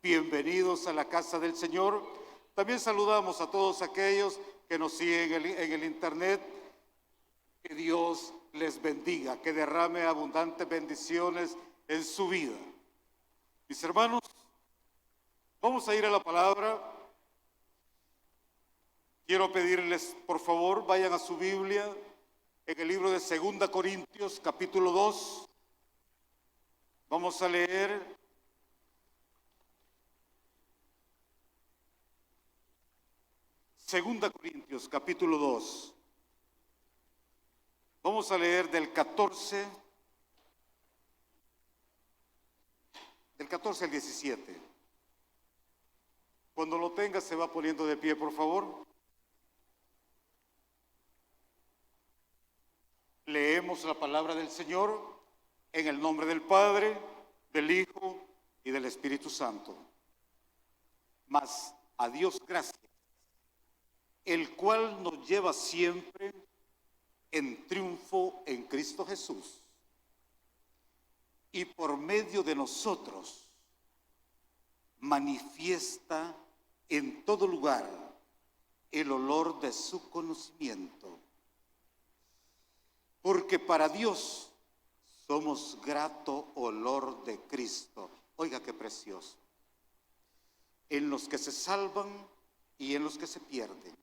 bienvenidos a la casa del Señor. También saludamos a todos aquellos que nos siguen en el internet. Que Dios les bendiga, que derrame abundantes bendiciones en su vida. Mis hermanos, vamos a ir a la palabra. Quiero pedirles, por favor, vayan a su Biblia en el libro de 2 Corintios, capítulo 2. Vamos a leer Segunda Corintios, capítulo 2. Vamos a leer del 14 al 17. Cuando lo tenga se va poniendo de pie, por favor. Leemos la palabra del Señor en el nombre del Padre, del Hijo y del Espíritu Santo. Mas a Dios gracias, el cual nos lleva siempre en triunfo en Cristo Jesús, y por medio de nosotros manifiesta en todo lugar el olor de su conocimiento. Porque para Dios somos grato olor de Cristo. Oiga qué precioso. En los que se salvan y en los que se pierden.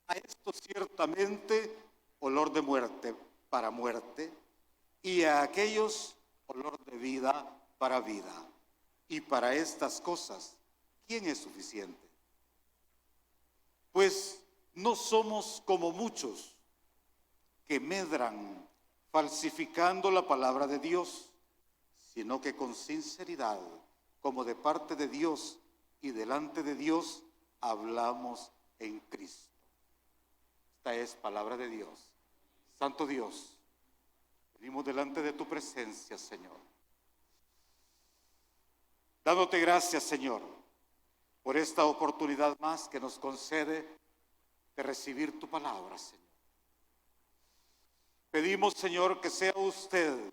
A esto ciertamente olor de muerte para muerte, y a aquellos olor de vida para vida. Y para estas cosas, ¿quién es suficiente? Pues no somos como muchos que medran falsificando la palabra de Dios, sino que con sinceridad, como de parte de Dios y delante de Dios, hablamos en Cristo. Esta es palabra de Dios. Santo Dios, venimos delante de tu presencia, Señor. Dándote gracias, Señor, por esta oportunidad más que nos concede de recibir tu palabra, Señor. Pedimos, Señor, que sea usted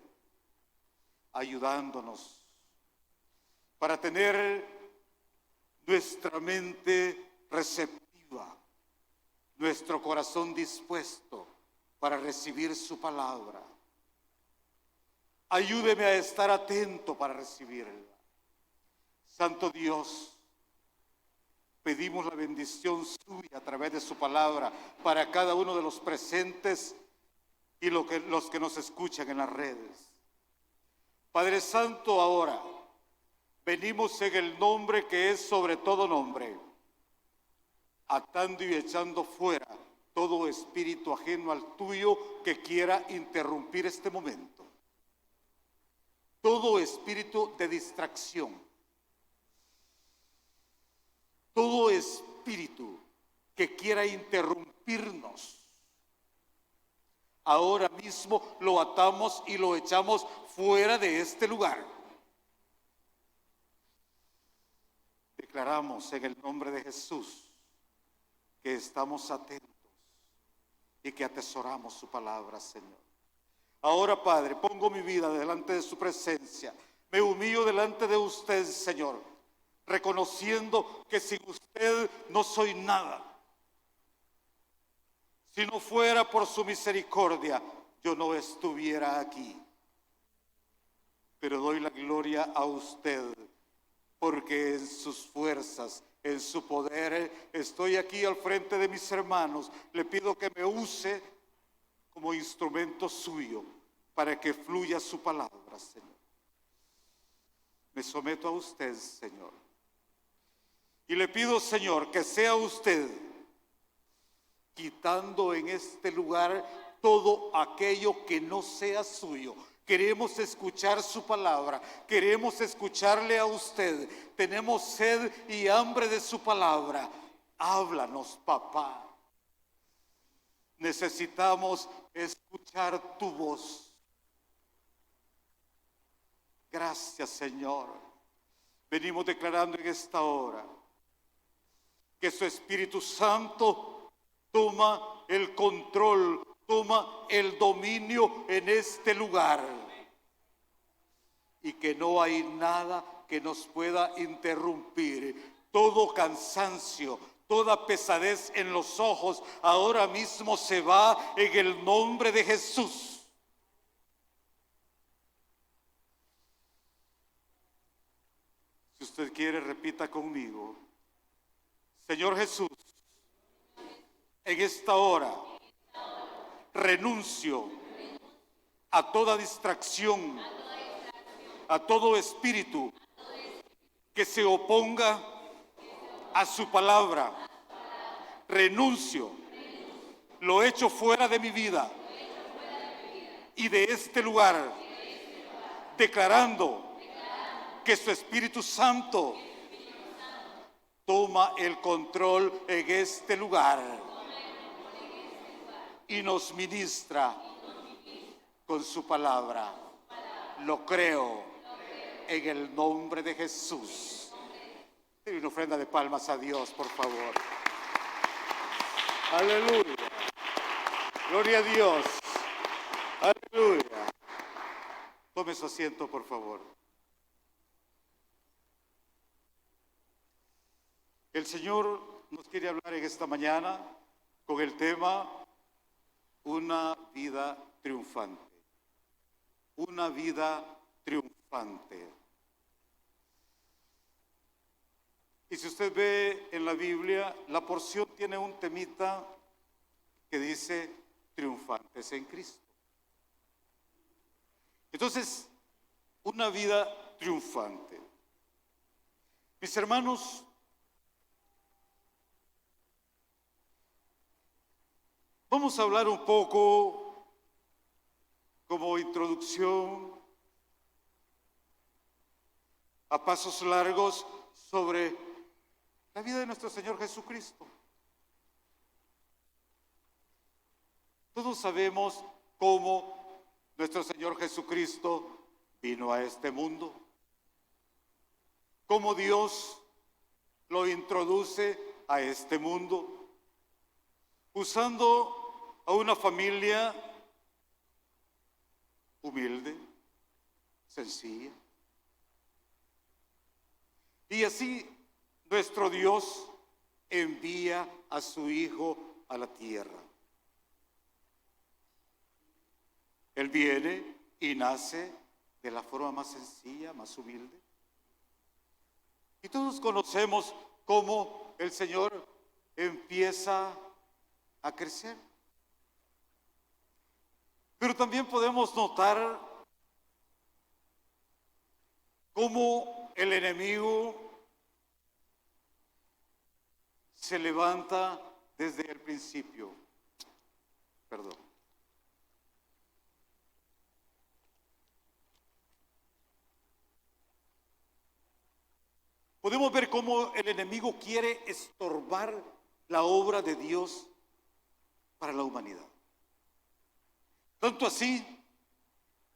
ayudándonos para tener nuestra mente receptiva, nuestro corazón dispuesto para recibir su palabra. Ayúdeme a estar atento para recibirla. Santo Dios, pedimos la bendición suya a través de su palabra para cada uno de los presentes y los que nos escuchan en las redes. Padre Santo, ahora venimos en el nombre que es sobre todo nombre, atando y echando fuera todo espíritu ajeno al tuyo que quiera interrumpir este momento. Todo espíritu de distracción, todo espíritu que quiera interrumpirnos, ahora mismo lo atamos y lo echamos fuera de este lugar. Declaramos en el nombre de Jesús que estamos atentos y que atesoramos su palabra, Señor. Ahora, Padre, pongo mi vida delante de su presencia. Me humillo delante de usted, Señor, reconociendo que sin usted no soy nada. Si no fuera por su misericordia, yo no estuviera aquí. Pero doy la gloria a usted, porque en sus fuerzas, en su poder, estoy aquí al frente de mis hermanos. Le pido que me use como instrumento suyo para que fluya su palabra, Señor. Me someto a usted, Señor. Y le pido, Señor, que sea usted quitando en este lugar todo aquello que no sea suyo. Queremos escuchar su palabra, queremos escucharle a usted. Tenemos sed y hambre de su palabra. Háblanos, papá. Necesitamos escuchar tu voz. Gracias, Señor. Venimos declarando en esta hora que su Espíritu Santo toma el control, toma el dominio en este lugar, y que no hay nada que nos pueda interrumpir. Todo cansancio, toda pesadez en los ojos, ahora mismo se va en el nombre de Jesús. Si usted quiere, repita conmigo: Señor Jesús, en esta hora renuncio a toda distracción, a todo espíritu que se oponga a su palabra. Renuncio, lo echo fuera de mi vida y de este lugar, declarando que su Espíritu Santo toma el control en este lugar y nos ministra con su palabra. Lo creo en el nombre de Jesús. Denle una ofrenda de palmas a Dios, por favor. Aleluya. Gloria a Dios. Aleluya. Tome su asiento, por favor. El Señor nos quiere hablar en esta mañana con el tema una vida triunfante. Una vida triunfante. Y si usted ve en la Biblia, la porción tiene un temita que dice triunfantes en Cristo. Entonces, una vida triunfante. Mis hermanos, vamos a hablar un poco como introducción a pasos largos sobre la vida de nuestro Señor Jesucristo. Todos sabemos cómo nuestro Señor Jesucristo vino a este mundo, cómo Dios lo introduce a este mundo, usando a una familia humilde, sencilla. Y así nuestro Dios envía a su Hijo a la tierra. Él viene y nace de la forma más sencilla, más humilde. Y todos conocemos cómo el Señor empieza a crecer. Pero también podemos notar cómo el enemigo se levanta desde el principio. Perdón. Podemos ver cómo el enemigo quiere estorbar la obra de Dios para la humanidad. Tanto así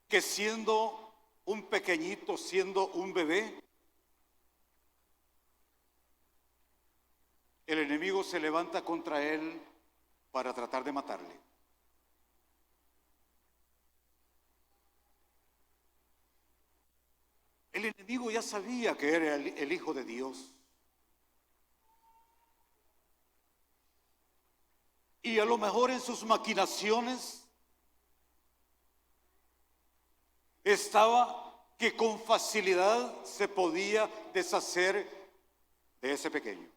que siendo un pequeñito, siendo un bebé, el enemigo se levanta contra él para tratar de matarle. El enemigo ya sabía que era el Hijo de Dios. Y a lo mejor en sus maquinaciones estaba que con facilidad se podía deshacer de ese pequeño.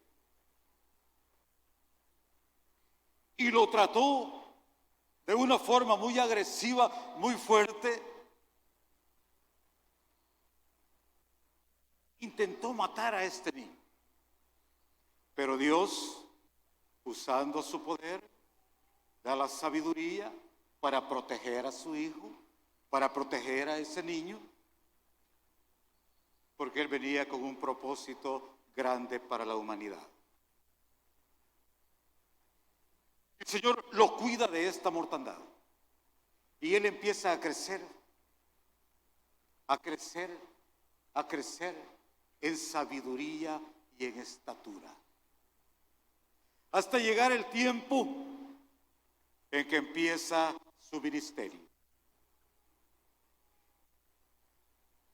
Y lo trató de una forma muy agresiva, muy fuerte. Intentó matar a este niño. Pero Dios, usando su poder, da la sabiduría para proteger a su hijo, para proteger a ese niño, porque él venía con un propósito grande para la humanidad. El Señor lo cuida de esta mortandad y él empieza a crecer, a crecer, a crecer en sabiduría y en estatura, hasta llegar el tiempo en que empieza su ministerio.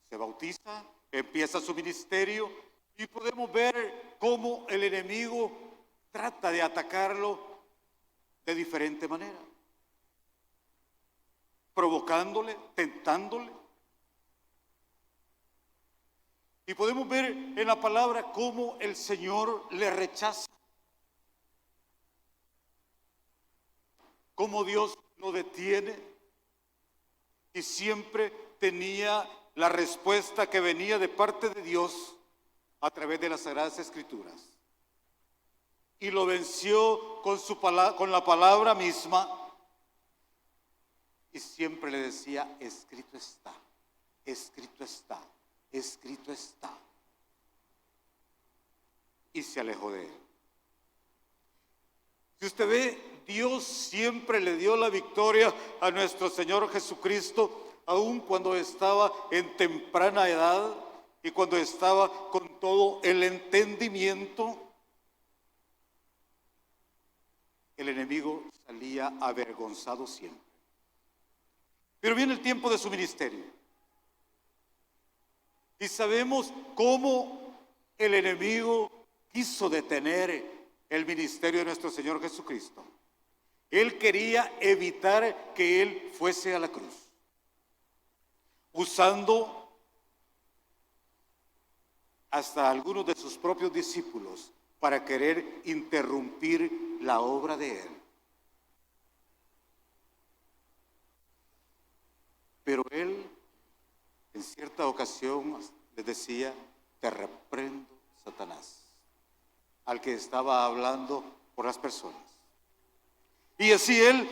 Se bautiza empieza su ministerio y podemos ver cómo el enemigo trata de atacarlo de diferente manera, provocándole, tentándole. Y podemos ver en la palabra cómo el Señor le rechaza, cómo Dios lo detiene y siempre tenía la respuesta que venía de parte de Dios a través de las Sagradas Escrituras. Y lo venció con la palabra misma, y siempre le decía: escrito está, escrito está, escrito está. Y se alejó de él. Si usted ve, Dios siempre le dio la victoria a nuestro Señor Jesucristo, aun cuando estaba en temprana edad y cuando estaba con todo el entendimiento. El enemigo salía avergonzado siempre. Pero viene el tiempo de su ministerio. Y sabemos cómo el enemigo quiso detener el ministerio de nuestro Señor Jesucristo. Él quería evitar que Él fuese a la cruz, usando hasta algunos de sus propios discípulos para querer interrumpir la obra de Él. Pero Él, en cierta ocasión, les decía: te reprendo, Satanás, al que estaba hablando por las personas. Y así Él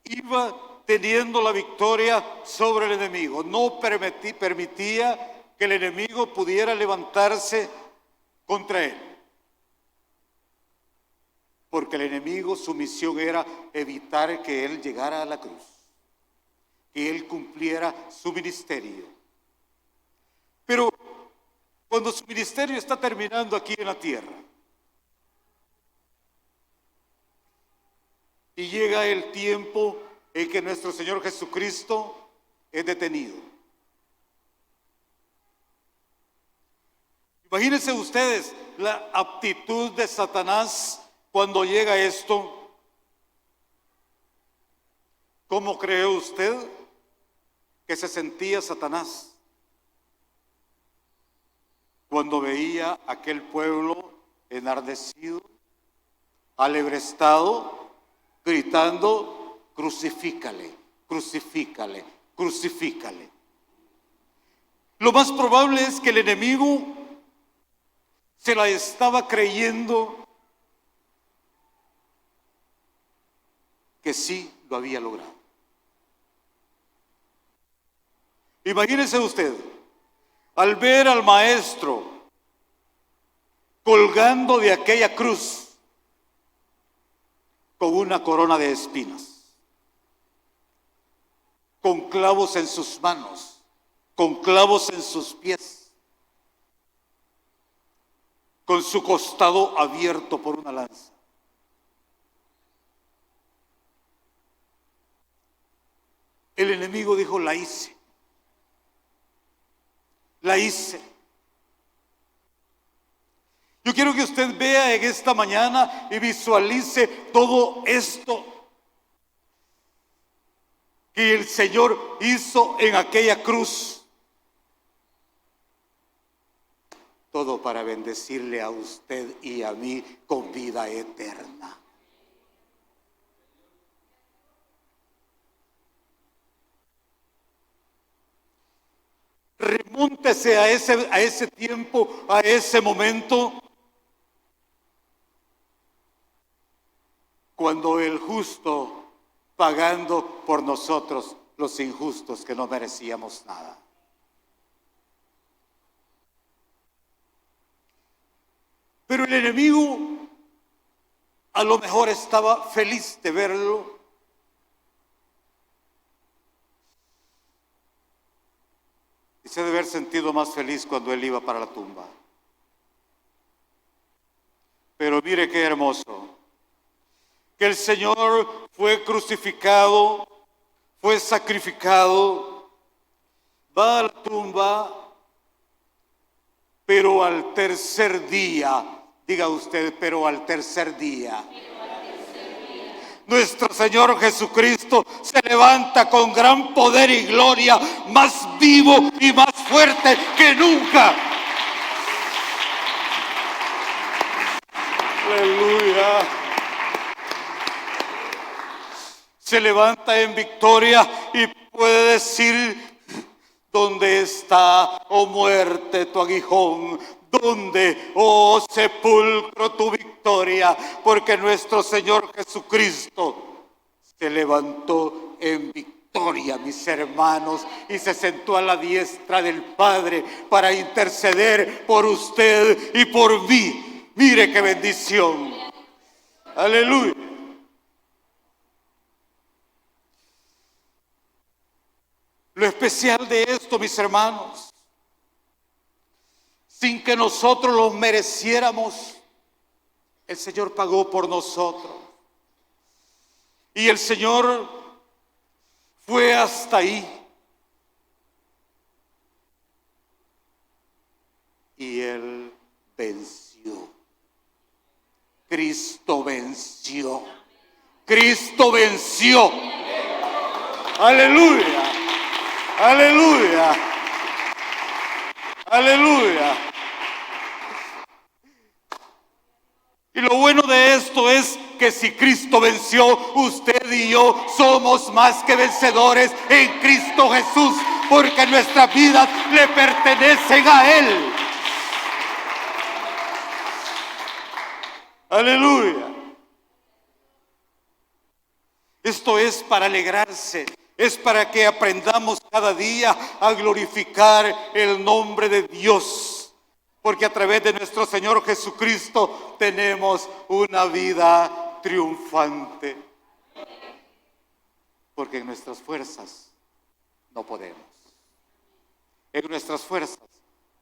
iba teniendo la victoria sobre el enemigo. No permitía que el enemigo pudiera levantarse contra Él. Porque el enemigo, su misión era evitar que Él llegara a la cruz, que Él cumpliera su ministerio. Pero cuando su ministerio está terminando aquí en la tierra, y llega el tiempo en que nuestro Señor Jesucristo es detenido. Imagínense ustedes la actitud de Satanás cuando llega esto. ¿Cómo cree usted que se sentía Satanás cuando veía a aquel pueblo enardecido, alebrestado, gritando: crucifícale, crucifícale, crucifícale? Lo más probable es que el enemigo se la estaba creyendo que sí lo había logrado. Imagínese usted, al ver al maestro colgando de aquella cruz con una corona de espinas, con clavos en sus manos, con clavos en sus pies, con su costado abierto por una lanza. El enemigo dijo: la hice, la hice. Yo quiero que usted vea en esta mañana y visualice todo esto que el Señor hizo en aquella cruz. Todo para bendecirle a usted y a mí con vida eterna. Remóntese a ese tiempo, a ese momento, cuando el justo pagando por nosotros, los injustos que no merecíamos nada. Pero el enemigo a lo mejor estaba feliz de verlo. Y se debe haber sentido más feliz cuando él iba para la tumba. Pero mire qué hermoso, que el Señor fue crucificado, fue sacrificado, va a la tumba pero al tercer día, diga usted, pero al tercer día, nuestro Señor Jesucristo se levanta con gran poder y gloria, más vivo y más fuerte que nunca. Aleluya. Se levanta en victoria y puede decir: ¿dónde está, oh muerte, tu aguijón? ¿Dónde, oh sepulcro, tu victoria? Porque nuestro Señor Jesucristo se levantó en victoria, mis hermanos, y se sentó a la diestra del Padre para interceder por usted y por mí. Mire qué bendición. Aleluya. Lo especial de esto, mis hermanos, sin que nosotros lo mereciéramos, el Señor pagó por nosotros. Y el Señor fue hasta ahí. Y Él venció. Cristo venció. Cristo venció. Aleluya. Aleluya. Aleluya. Y lo bueno de esto es que si Cristo venció, usted y yo somos más que vencedores en Cristo Jesús, porque nuestras vidas le pertenecen a Él. Aleluya. Esto es para alegrarse, es para que aprendamos cada día a glorificar el nombre de Dios, porque a través de nuestro Señor Jesucristo tenemos una vida triunfante, porque en nuestras fuerzas no podemos. En nuestras fuerzas,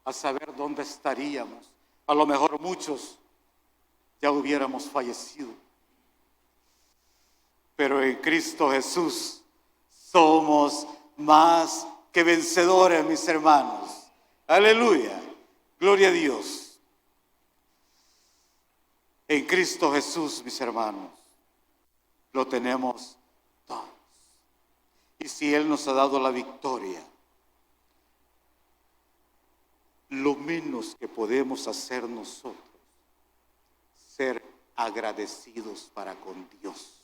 a saber dónde estaríamos, a lo mejor muchos ya hubiéramos fallecido. Pero en Cristo Jesús somos más que vencedores, mis hermanos. Aleluya. Gloria a Dios. En Cristo Jesús, mis hermanos, lo tenemos todos. Y si Él nos ha dado la victoria, lo menos que podemos hacer nosotros, ser agradecidos para con Dios.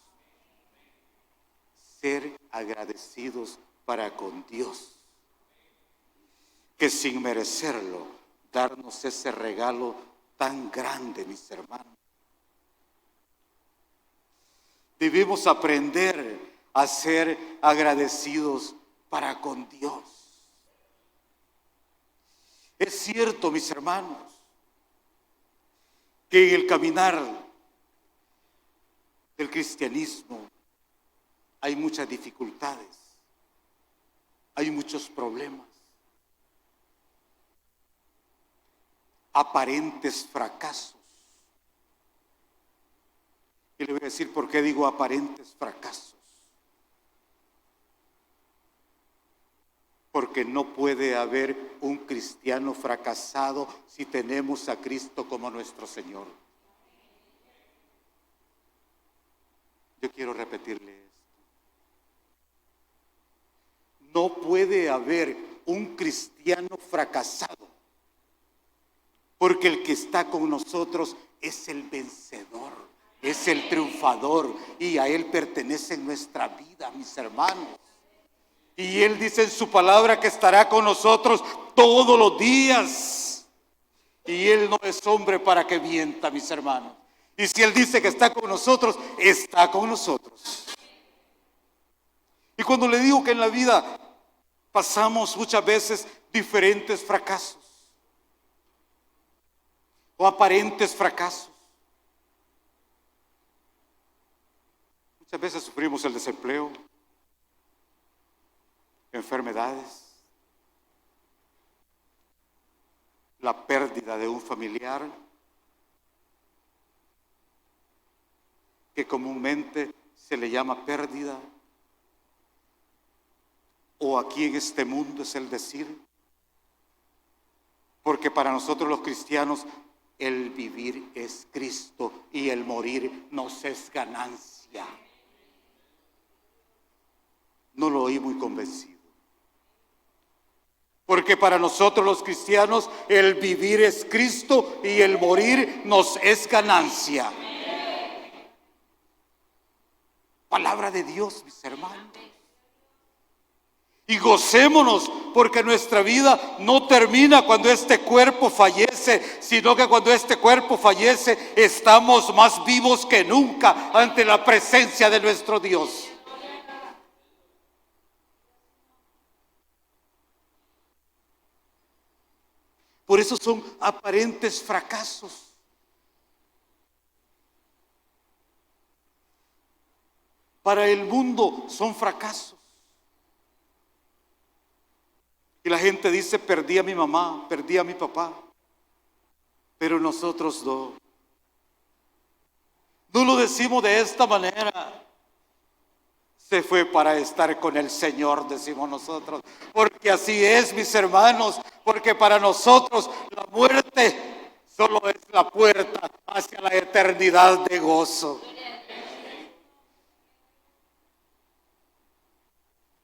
Ser agradecidos para con Dios, que sin merecerlo, darnos ese regalo tan grande, mis hermanos. Debemos aprender a ser agradecidos para con Dios. Es cierto, mis hermanos, que en el caminar del cristianismo hay muchas dificultades, hay muchos problemas, aparentes fracasos. Y le voy a decir por qué digo aparentes fracasos. Porque no puede haber un cristiano fracasado si tenemos a Cristo como nuestro Señor. Yo quiero repetirle esto. No puede haber un cristiano fracasado, porque el que está con nosotros es el vencedor, es el triunfador, y a Él pertenece nuestra vida, mis hermanos. Y Él dice en su palabra que estará con nosotros todos los días. Y Él no es hombre para que mienta, mis hermanos. Y si Él dice que está con nosotros, está con nosotros. Y cuando le digo que en la vida pasamos muchas veces diferentes fracasos o aparentes fracasos. Muchas veces sufrimos el desempleo, enfermedades, la pérdida de un familiar, que comúnmente se le llama pérdida, o aquí en este mundo es el decir, Porque para nosotros los cristianos el vivir es Cristo y el morir nos es ganancia. No lo oí muy convencido. Porque para nosotros los cristianos el vivir es Cristo y el morir nos es ganancia. Palabra de Dios, mis hermanos. Y gocémonos porque nuestra vida no termina cuando este cuerpo fallece, sino que cuando este cuerpo fallece estamos más vivos que nunca ante la presencia de nuestro Dios. Por eso son aparentes fracasos. Para el mundo son fracasos. Y la gente dice, perdí a mi mamá, perdí a mi papá. Pero nosotros no. No lo decimos de esta manera. Se fue para estar con el Señor, decimos nosotros. Porque así es, mis hermanos. Porque para nosotros la muerte solo es la puerta hacia la eternidad de gozo.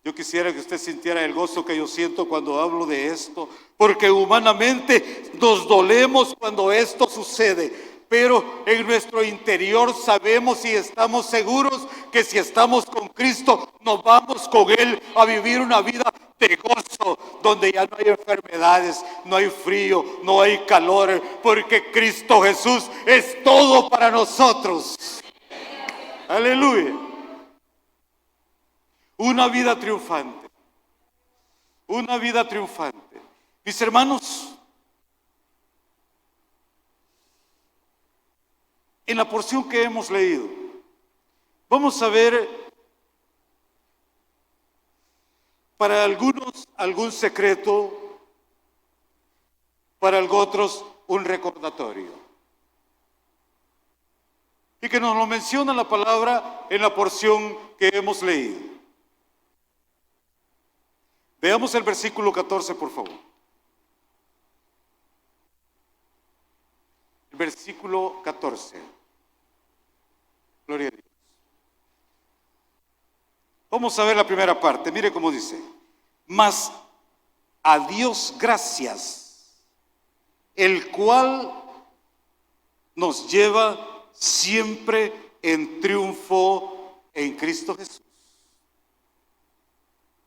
Yo quisiera que usted sintiera el gozo que yo siento cuando hablo de esto, porque humanamente nos dolemos cuando esto sucede, pero en nuestro interior sabemos y estamos seguros que si estamos con Cristo, nos vamos con Él a vivir una vida de gozo, donde ya no hay enfermedades, no hay frío, no hay calor, porque Cristo Jesús es todo para nosotros. Aleluya. Una vida triunfante. Una vida triunfante. Mis hermanos, en la porción que hemos leído, vamos a ver para algunos algún secreto, para otros un recordatorio. Y que nos lo menciona la palabra en la porción que hemos leído. Veamos el versículo 14, por favor. El versículo 14. Gloria a Dios. Vamos a ver la primera parte. Mire cómo dice. Mas a Dios gracias, el cual nos lleva siempre en triunfo en Cristo Jesús.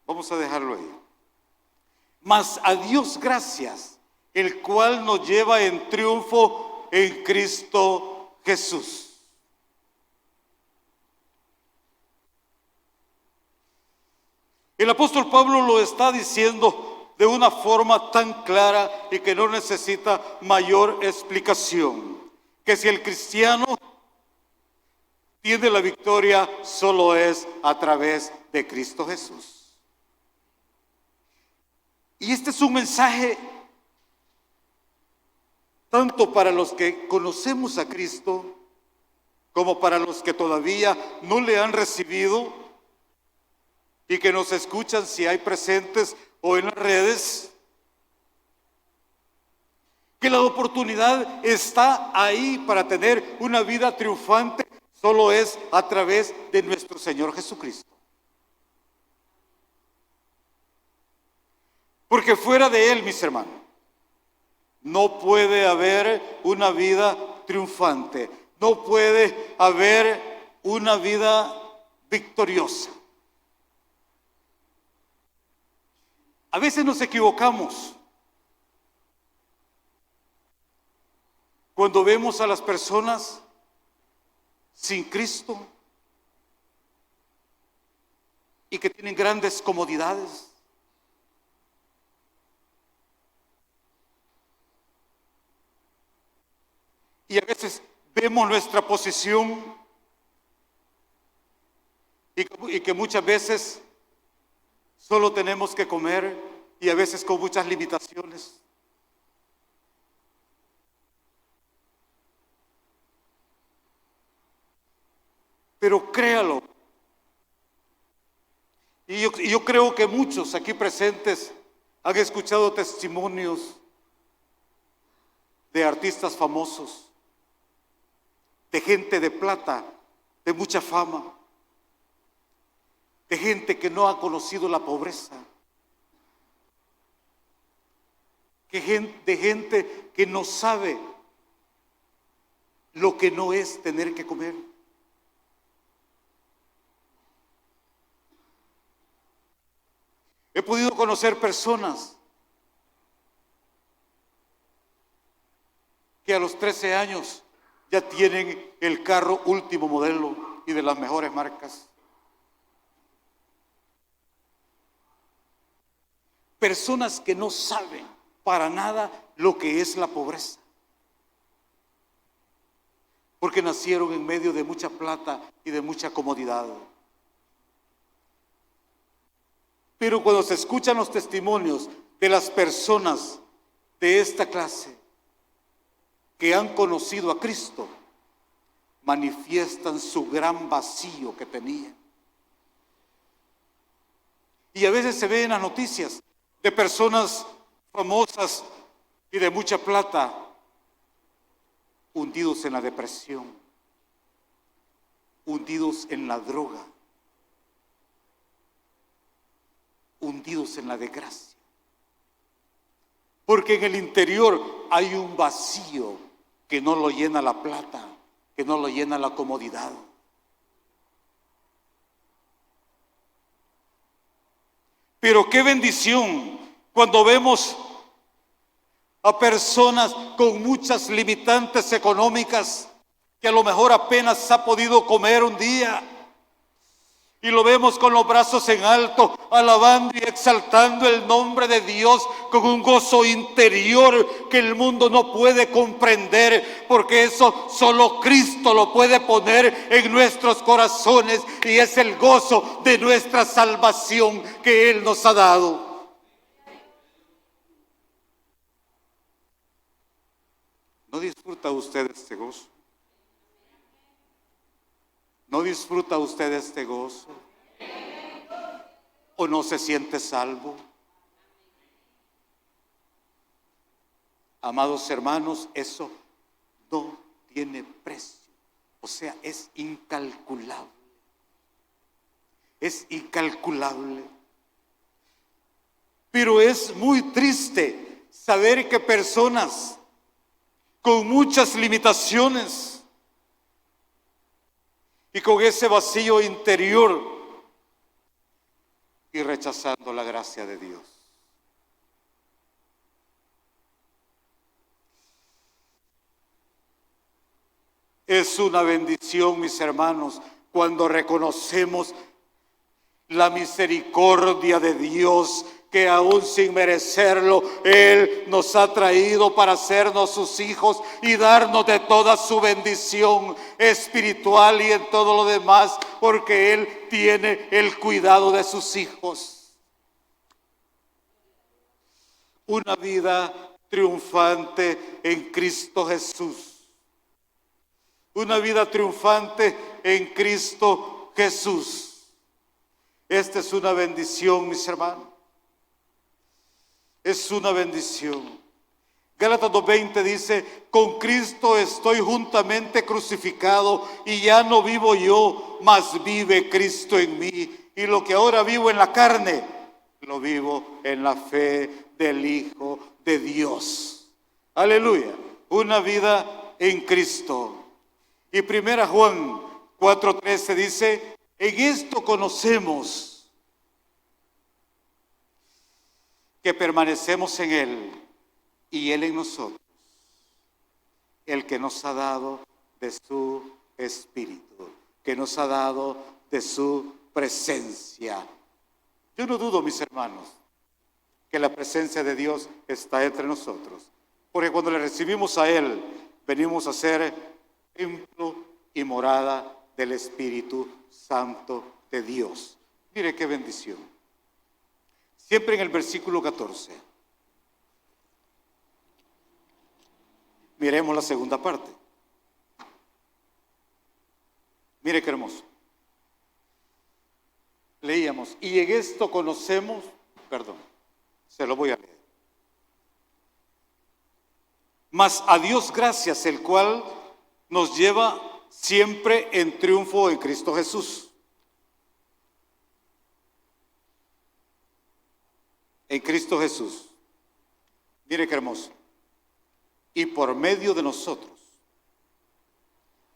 Vamos a dejarlo ahí. Mas a Dios gracias, el cual nos lleva en triunfo en Cristo Jesús. El apóstol Pablo lo está diciendo de una forma tan clara y que no necesita mayor explicación. Que si el cristiano tiene la victoria, solo es a través de Cristo Jesús. Y este es un mensaje tanto para los que conocemos a Cristo como para los que todavía no le han recibido y que nos escuchan si hay presentes o en las redes, que la oportunidad está ahí para tener una vida triunfante, solo es a través de nuestro Señor Jesucristo. Porque fuera de Él, mis hermanos, no puede haber una vida triunfante, no puede haber una vida victoriosa. A veces nos equivocamos cuando vemos a las personas sin Cristo y que tienen grandes comodidades. Y a veces vemos nuestra posición y que muchas veces solo tenemos que comer y a veces con muchas limitaciones. Pero créalo. Y yo creo que muchos aquí presentes han escuchado testimonios de artistas famosos, de gente de plata, de mucha fama, de gente que no ha conocido la pobreza, de gente que no sabe lo que no es tener que comer. He podido conocer personas que a los 13 años ya tienen el carro último modelo y de las mejores marcas. Personas que no saben para nada lo que es la pobreza, porque nacieron en medio de mucha plata y de mucha comodidad. Pero cuando se escuchan los testimonios de las personas de esta clase que han conocido a Cristo, manifiestan su gran vacío que tenían. Y a veces se ve en las noticias de personas famosas y de mucha plata hundidos en la depresión, hundidos en la droga, hundidos en la desgracia. Porque en el interior hay un vacío que no lo llena la plata, que no lo llena la comodidad. Pero qué bendición cuando vemos a personas con muchas limitantes económicas que a lo mejor apenas ha podido comer un día, y lo vemos con los brazos en alto, alabando y exaltando el nombre de Dios con un gozo interior que el mundo no puede comprender, porque eso solo Cristo lo puede poner en nuestros corazones, y es el gozo de nuestra salvación que Él nos ha dado. ¿No disfruta usted este gozo? ¿No disfruta usted este gozo? ¿O no se siente salvo? Amados hermanos, eso no tiene precio. O sea, es incalculable. Es incalculable. Pero es muy triste saber que personas con muchas limitaciones y con ese vacío interior y rechazando la gracia de Dios. Es una bendición, mis hermanos, cuando reconocemos la misericordia de Dios, que aún sin merecerlo, Él nos ha traído para hacernos sus hijos y darnos de toda su bendición espiritual y en todo lo demás, porque Él tiene el cuidado de sus hijos. Una vida triunfante en Cristo Jesús. Una vida triunfante en Cristo Jesús. Esta es una bendición, mis hermanos. Es una bendición. Gálatas 2:20 dice: con Cristo estoy juntamente crucificado, y ya no vivo yo, mas vive Cristo en mí. Y lo que ahora vivo en la carne, lo vivo en la fe del Hijo de Dios. Aleluya. Una vida en Cristo. Y 1 Juan 4:13 dice: en esto conocemos que permanecemos en Él y Él en nosotros, el que nos ha dado de su Espíritu, que nos ha dado de su presencia. Yo no dudo, mis hermanos, que la presencia de Dios está entre nosotros, porque cuando le recibimos a Él, venimos a ser templo y morada del Espíritu Santo de Dios. Mire qué bendición. Siempre en el versículo 14. Miremos la segunda parte. Mire qué hermoso. Leíamos: y en esto conocemos, se lo voy a leer. mas a Dios gracias, el cual nos lleva siempre en triunfo en Cristo Jesús. En Cristo Jesús. Mire qué hermoso. Y por medio de nosotros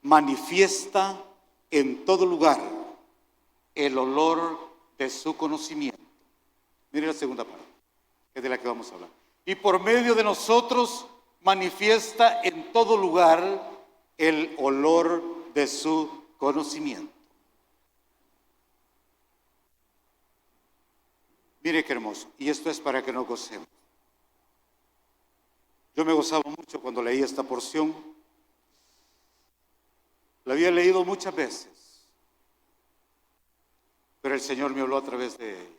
manifiesta en todo lugar el olor de su conocimiento. Mire la segunda parte, que es de la que vamos a hablar. Y por medio de nosotros manifiesta en todo lugar el olor de su conocimiento. Mire qué hermoso. Y esto es para que nos gocemos. Yo me gozaba mucho cuando leí esta porción. La había leído muchas veces, pero el Señor me habló a través de ella.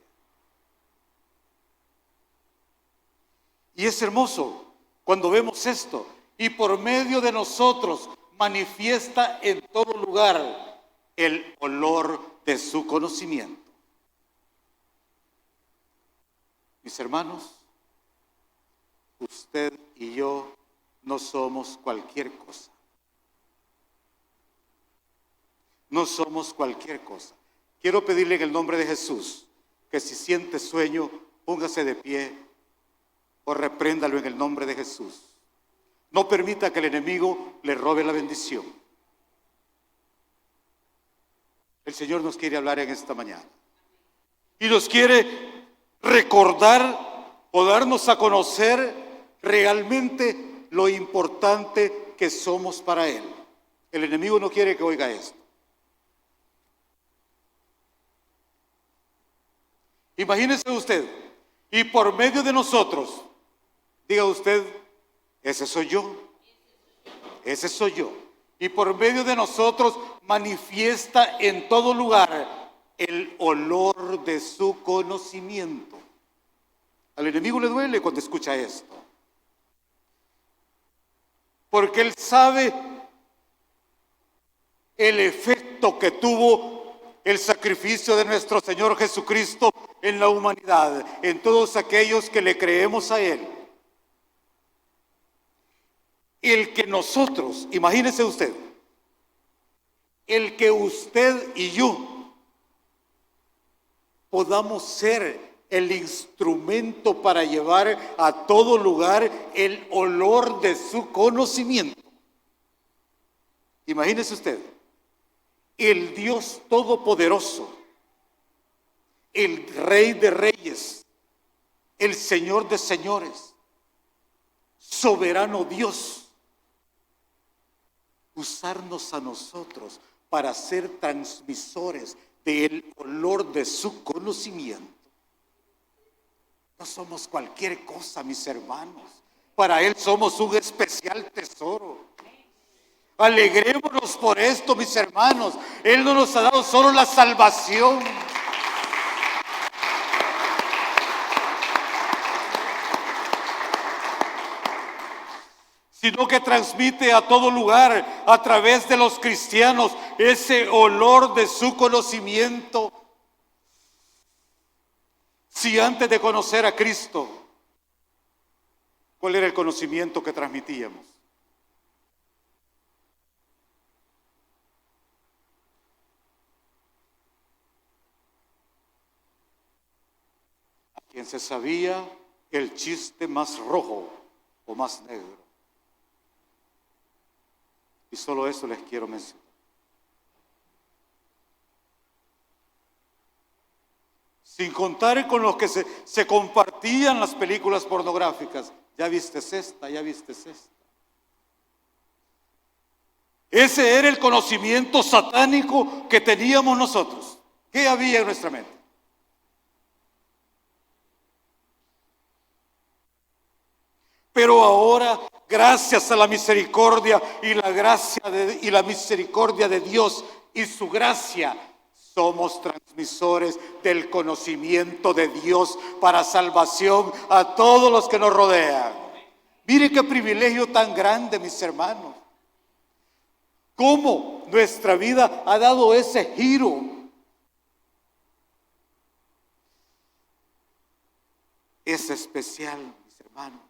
Y es hermoso cuando vemos esto. Y por medio de nosotros manifiesta en todo lugar el olor de su conocimiento. Mis hermanos, usted y yo no somos cualquier cosa. No somos cualquier cosa. Quiero pedirle en el nombre de Jesús que si siente sueño, póngase de pie o repréndalo en el nombre de Jesús. No permita que el enemigo le robe la bendición. El Señor nos quiere hablar en esta mañana. Y nos quiere recordar o darnos a conocer realmente lo importante que somos para Él. El enemigo no quiere que oiga esto. Imagínese usted, y por medio de nosotros, diga usted, ese soy yo, ese soy yo. Y por medio de nosotros manifiesta en todo lugar el olor de su conocimiento. Al enemigo le duele cuando escucha esto, porque él sabe el efecto que tuvo el sacrificio de nuestro Señor Jesucristo en la humanidad, en todos aquellos que le creemos a Él. El que nosotros, imagínese usted, el que usted y yo podamos ser el instrumento para llevar a todo lugar el olor de su conocimiento. Imagínese usted, el Dios Todopoderoso, el Rey de Reyes, el Señor de Señores, soberano Dios, usarnos a nosotros para ser transmisores del olor de su conocimiento. No somos cualquier cosa, mis hermanos. Para Él somos un especial tesoro. Alegrémonos por esto, mis hermanos. Él no nos ha dado solo la salvación, sino que transmite a todo lugar, a través de los cristianos, ese olor de su conocimiento. Si antes de conocer a Cristo, ¿cuál era el conocimiento que transmitíamos? A quien se sabía el chiste más rojo o más negro. Y solo eso les quiero mencionar. Sin contar con los que se compartían las películas pornográficas. Ya viste esta, ya viste esta. Ese era el conocimiento satánico que teníamos nosotros. ¿Qué había en nuestra mente? Pero ahora, gracias a la misericordia y la gracia y la misericordia de Dios y su gracia, somos transmisores del conocimiento de Dios para salvación a todos los que nos rodean. Mire qué privilegio tan grande, mis hermanos. Cómo nuestra vida ha dado ese giro. Es especial, mis hermanos.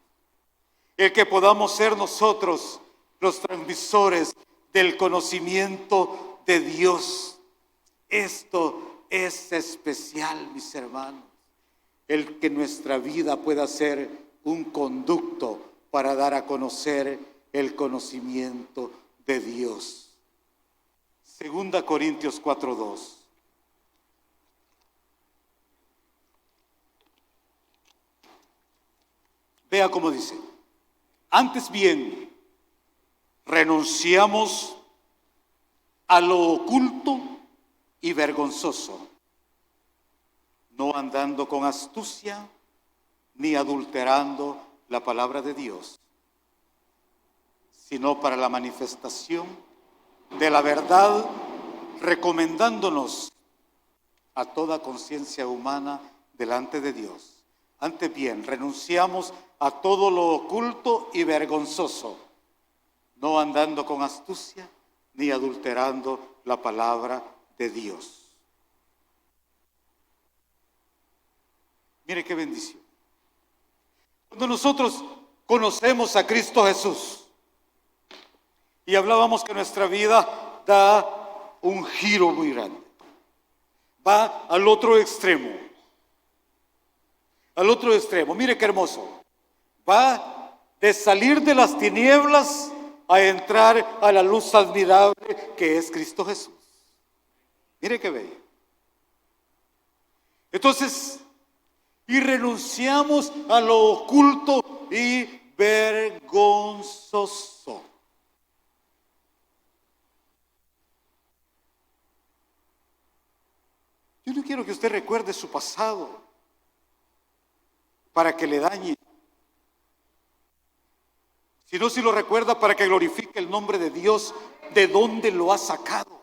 el que podamos ser nosotros los transmisores del conocimiento de Dios. Esto es especial, mis hermanos, el que nuestra vida pueda ser un conducto para dar a conocer el conocimiento de Dios. 2 Corintios 4:2. Vea cómo dice: antes bien, renunciamos a lo oculto y vergonzoso, no andando con astucia ni adulterando la palabra de Dios, sino para la manifestación de la verdad, recomendándonos a toda conciencia humana delante de Dios. Antes bien, renunciamos a todo lo oculto y vergonzoso, no andando con astucia ni adulterando la palabra de Dios. Mire qué bendición. Cuando nosotros conocemos a Cristo Jesús, y hablábamos que nuestra vida da un giro muy grande, va al otro extremo. Al otro extremo, mire qué hermoso. Va de salir de las tinieblas a entrar a la luz admirable que es Cristo Jesús. Mire qué bello. Entonces, y renunciamos a lo oculto y vergonzoso. Yo no quiero que usted recuerde su pasado para que le dañe, sino si lo recuerda para que glorifique el nombre de Dios, de donde lo ha sacado.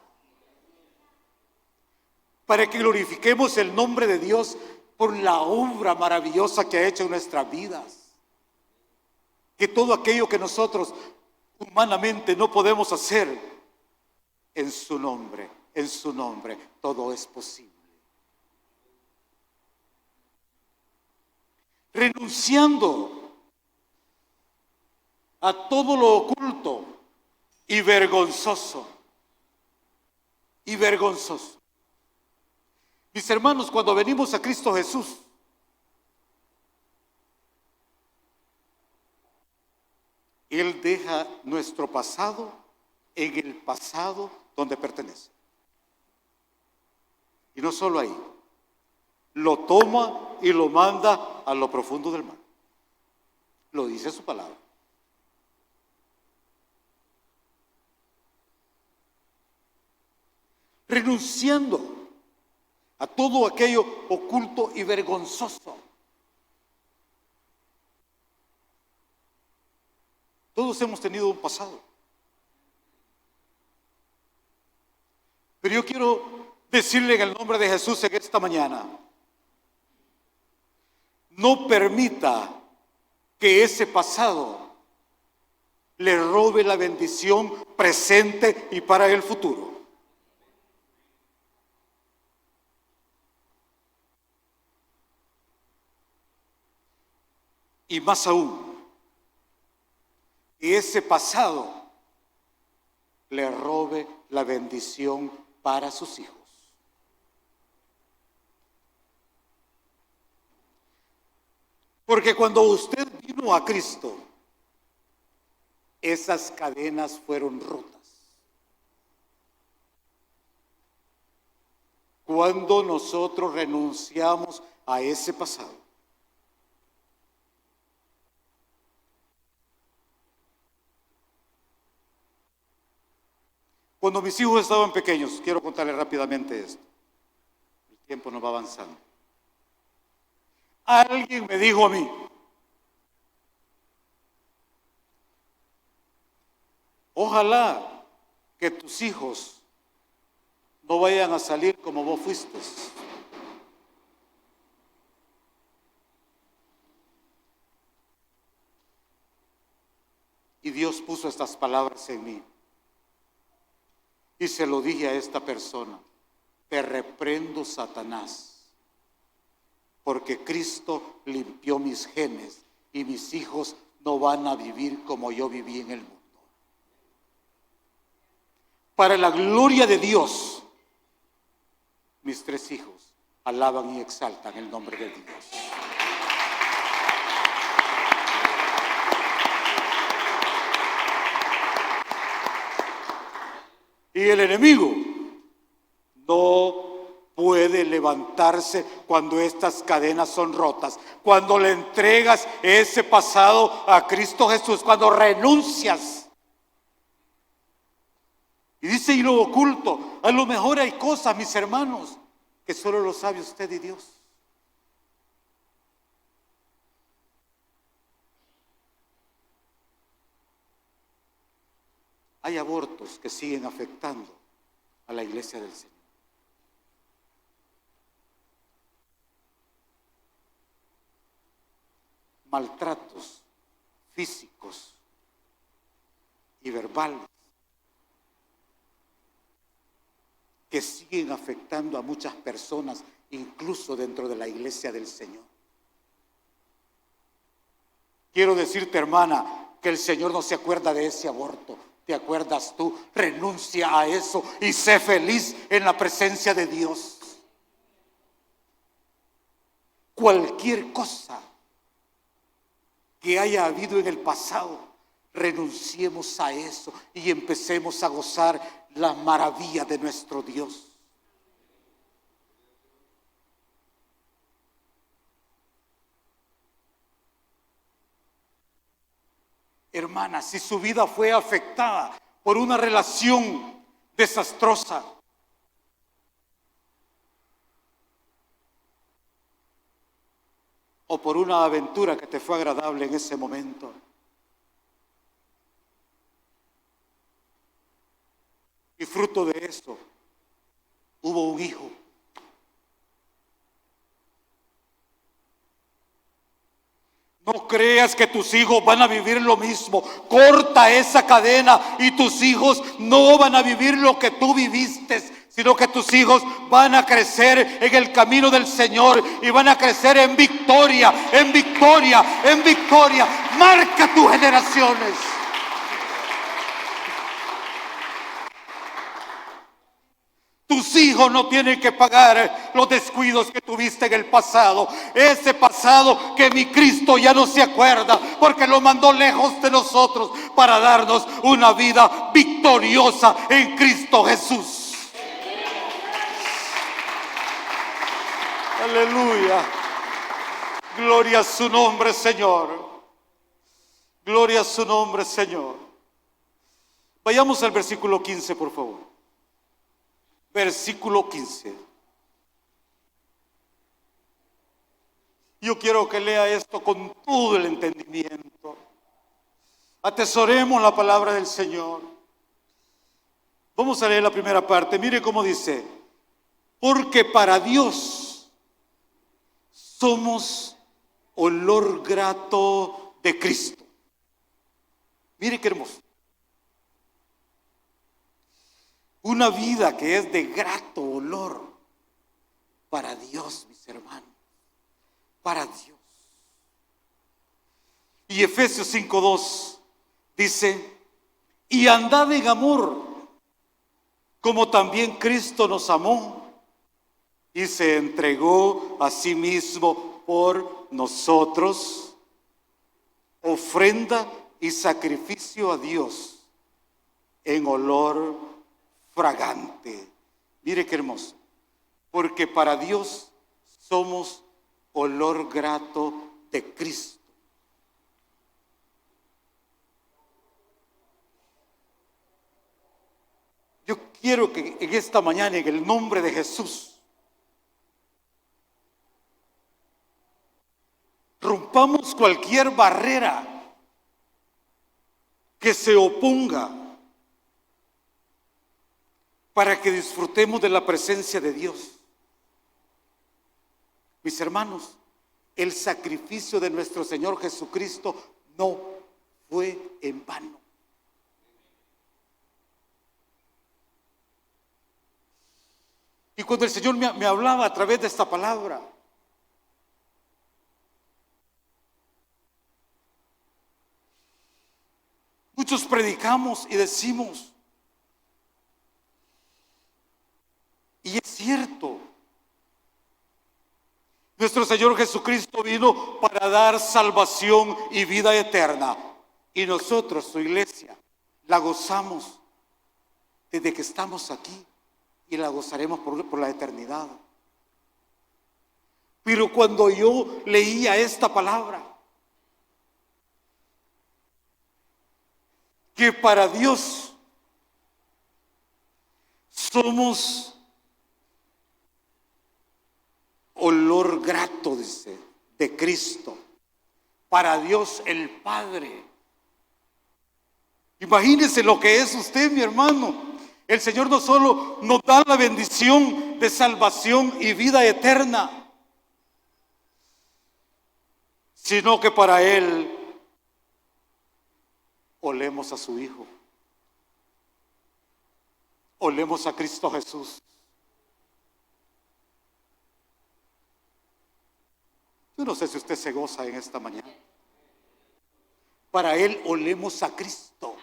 Para que glorifiquemos el nombre de Dios por la obra maravillosa que ha hecho en nuestras vidas. Que todo aquello que nosotros humanamente no podemos hacer, en su nombre, todo es posible. Renunciando a todo lo oculto y vergonzoso. Mis hermanos, cuando venimos a Cristo Jesús, Él deja nuestro pasado en el pasado donde pertenece. Y no solo ahí, lo toma y lo manda a lo profundo del mar. Lo dice su palabra. Renunciando a todo aquello oculto y vergonzoso. Todos hemos tenido un pasado. Pero yo quiero decirle en el nombre de Jesús en esta mañana: no permita que ese pasado le robe la bendición presente y para el futuro. Y más aún, que ese pasado le robe la bendición para sus hijos. Porque cuando usted vino a Cristo, esas cadenas fueron rotas. Cuando nosotros renunciamos a ese pasado, cuando mis hijos estaban pequeños, quiero contarles rápidamente esto. El tiempo nos va avanzando. Alguien me dijo a mí: ojalá que tus hijos no vayan a salir como vos fuiste. Y Dios puso estas palabras en mí. Y se lo dije a esta persona: te reprendo, Satanás, porque Cristo limpió mis genes y mis hijos no van a vivir como yo viví en el mundo. Para la gloria de Dios, mis 3 hijos alaban y exaltan el nombre de Dios. Y el enemigo no puede levantarse cuando estas cadenas son rotas, cuando le entregas ese pasado a Cristo Jesús, cuando renuncias. Y dice, y lo oculto, a lo mejor hay cosas, mis hermanos, que solo lo sabe usted y Dios. Hay abortos que siguen afectando a la iglesia del Señor. Maltratos físicos y verbales que siguen afectando a muchas personas, incluso dentro de la iglesia del Señor. Quiero decirte, hermana, que el Señor no se acuerda de ese aborto. ¿Te acuerdas tú? Renuncia a eso y sé feliz en la presencia de Dios. Cualquier cosa que haya habido en el pasado, renunciemos a eso y empecemos a gozar la maravilla de nuestro Dios. Hermana, si su vida fue afectada por una relación desastrosa, o por una aventura que te fue agradable en ese momento, y fruto de eso hubo un hijo, no creas que tus hijos van a vivir lo mismo. Corta esa cadena y tus hijos no van a vivir lo que tú viviste, sino que tus hijos van a crecer en el camino del Señor y van a crecer en victoria, en victoria, en victoria. Marca tus generaciones. Tus hijos no tienen que pagar los descuidos que tuviste en el pasado. Ese pasado que mi Cristo ya no se acuerda, porque lo mandó lejos de nosotros para darnos una vida victoriosa en Cristo Jesús. Aleluya. Gloria a su nombre, Señor. Gloria a su nombre, Señor. Vayamos al versículo 15, por favor. Versículo 15. Yo quiero que lea esto con todo el entendimiento. Atesoremos la palabra del Señor. Vamos a leer la primera parte. Mire cómo dice: porque para Dios somos olor grato de Cristo. Mire qué hermoso. Una vida que es de grato olor para Dios, mis hermanos, para Dios. Y Efesios 5:2 dice: y andad en amor, como también Cristo nos amó y se entregó a sí mismo por nosotros, ofrenda y sacrificio a Dios en olor fragante. Mire qué hermoso. Porque para Dios somos olor grato de Cristo. Yo quiero que en esta mañana, en el nombre de Jesús, rompamos cualquier barrera que se oponga para que disfrutemos de la presencia de Dios. Mis hermanos, el sacrificio de nuestro Señor Jesucristo no fue en vano. Y cuando el Señor me hablaba a través de esta palabra, Muchos predicamos y decimos, y es cierto, nuestro Señor Jesucristo vino para dar salvación y vida eterna. Y nosotros, su iglesia, la gozamos desde que estamos aquí y la gozaremos por la eternidad. Pero cuando yo leía esta palabra, que para Dios somos olor grato, dice, de Cristo, para Dios el Padre. Imagínese lo que es usted, mi hermano. El Señor no solo nos da la bendición de salvación y vida eterna, sino que para Él olemos a su Hijo, olemos a Cristo Jesús. Yo no sé si usted se goza en esta mañana. Para Él olemos a Cristo.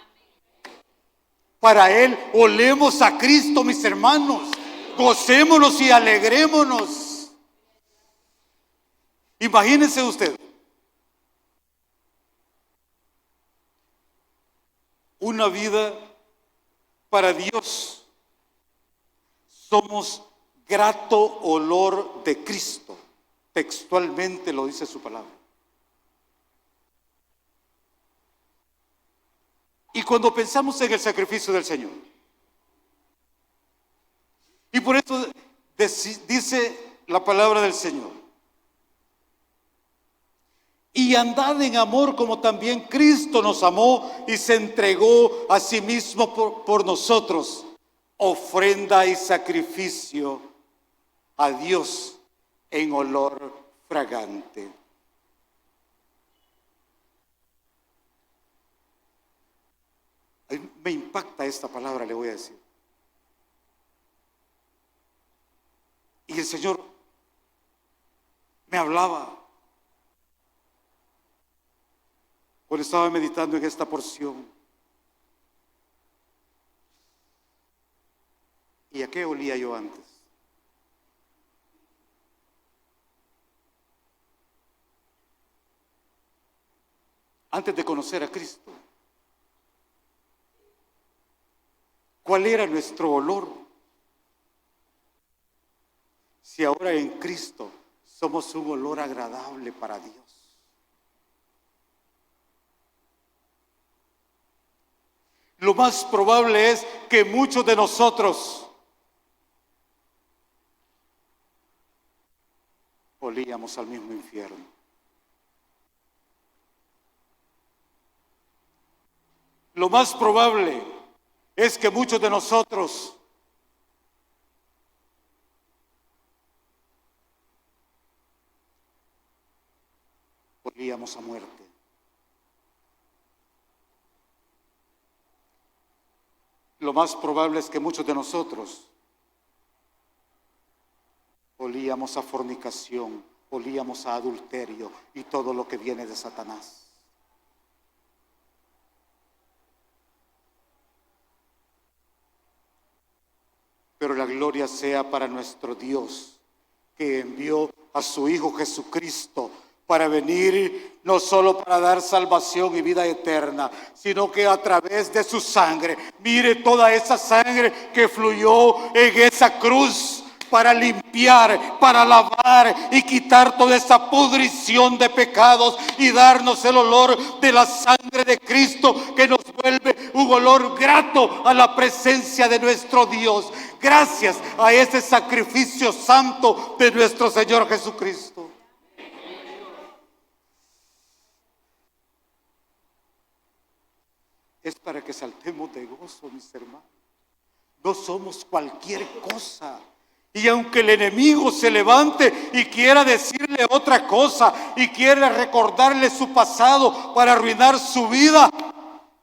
Para Él olemos a Cristo, mis hermanos. Gocémonos y alegrémonos. Imagínense usted una vida para Dios. Somos grato olor de Cristo. Textualmente lo dice su palabra. Y cuando pensamos en el sacrificio del Señor, y por eso dice la palabra del Señor, y andad en amor como también Cristo nos amó y se entregó a sí mismo por nosotros, ofrenda y sacrificio a Dios en olor fragante. Me impacta esta palabra, le voy a decir. Y el Señor me hablaba cuando estaba meditando en esta porción. ¿Y a qué olía yo antes? Antes de conocer a Cristo, ¿cuál era nuestro olor? Si ahora en Cristo somos un olor agradable para Dios. Lo más probable es que muchos de nosotros olíamos al mismo infierno. Lo más probable es que muchos de nosotros olíamos a muerte. Lo más probable es que muchos de nosotros olíamos a fornicación, olíamos a adulterio y todo lo que viene de Satanás. Pero la gloria sea para nuestro Dios, que envió a su Hijo Jesucristo para venir no solo para dar salvación y vida eterna, sino que a través de su sangre, mire toda esa sangre que fluyó en esa cruz para limpiar, para lavar y quitar toda esa pudrición de pecados y darnos el olor de la sangre de Cristo, que nos vuelve un olor grato a la presencia de nuestro Dios, gracias a ese sacrificio santo de nuestro Señor Jesucristo. Es para que saltemos de gozo, mis hermanos. No somos cualquier cosa. Y aunque el enemigo se levante y quiera decirle otra cosa y quiera recordarle su pasado para arruinar su vida,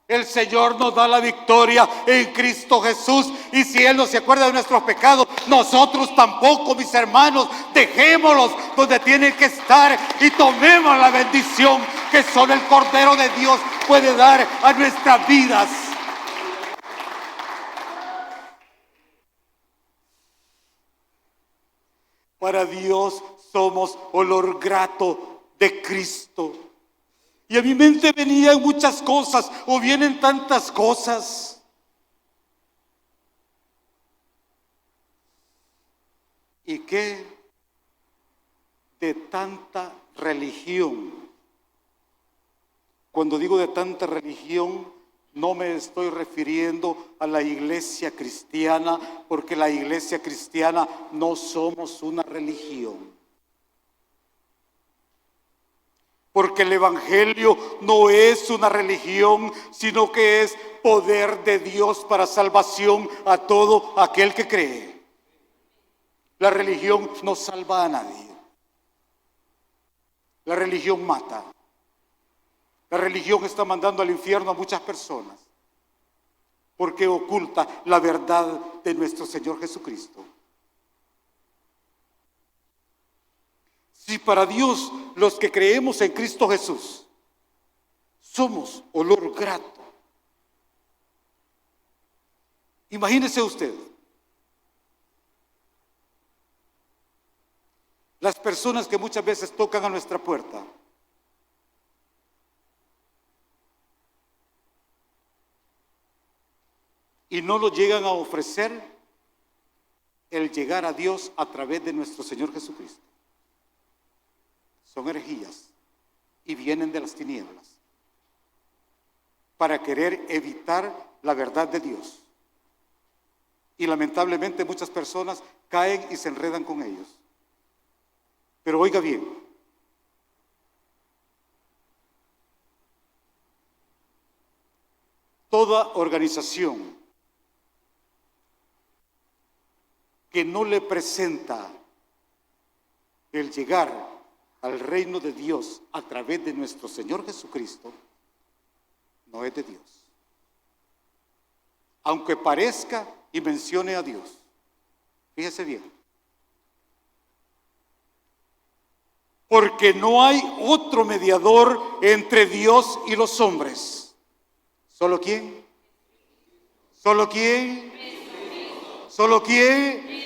el Señor nos da la victoria en Cristo Jesús. Y si Él no se acuerda de nuestros pecados, nosotros tampoco, mis hermanos. Dejémoslos donde tienen que estar y tomemos la bendición que son el Cordero de Dios puede dar a nuestras vidas. Para Dios somos olor grato de Cristo. Y a mi mente venían muchas cosas, o vienen tantas cosas. ¿Y qué de tanta religión? Cuando digo de tanta religión, no me estoy refiriendo a la iglesia cristiana, porque la iglesia cristiana no somos una religión. Porque el evangelio no es una religión, sino que es poder de Dios para salvación a todo aquel que cree. La religión no salva a nadie. La religión mata. La religión está mandando al infierno a muchas personas porque oculta la verdad de nuestro Señor Jesucristo. Si para Dios los que creemos en Cristo Jesús somos olor grato, imagínese usted las personas que muchas veces tocan a nuestra puerta. Y no lo llegan a ofrecer el llegar a Dios a través de nuestro Señor Jesucristo. Son herejías y vienen de las tinieblas para querer evitar la verdad de Dios. Y lamentablemente muchas personas caen y se enredan con ellos. Pero oiga bien, toda organización que no le presenta el llegar al reino de Dios a través de nuestro Señor Jesucristo, no es de Dios. Aunque parezca y mencione a Dios. Fíjese bien. Porque no hay otro mediador entre Dios y los hombres. ¿Solo quién? ¿Solo quién? ¿Solo quién?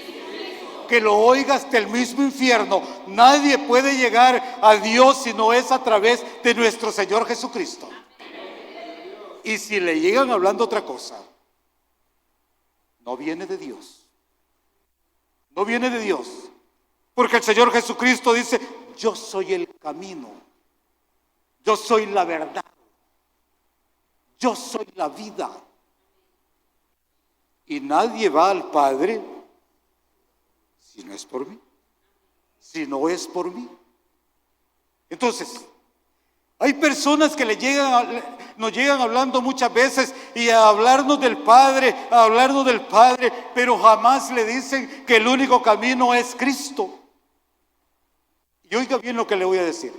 Que lo oiga hasta el mismo infierno. Nadie puede llegar a Dios si no es a través de nuestro Señor Jesucristo. Y si le llegan hablando otra cosa, no viene de Dios. No viene de Dios. Porque el Señor Jesucristo dice: yo soy el camino, yo soy la verdad, yo soy la vida. Y nadie va al Padre si no es por mí, si no es por mí. Entonces, hay personas que nos llegan hablando muchas veces y a hablarnos del Padre, pero jamás le dicen que el único camino es Cristo. Y oiga bien lo que le voy a decir,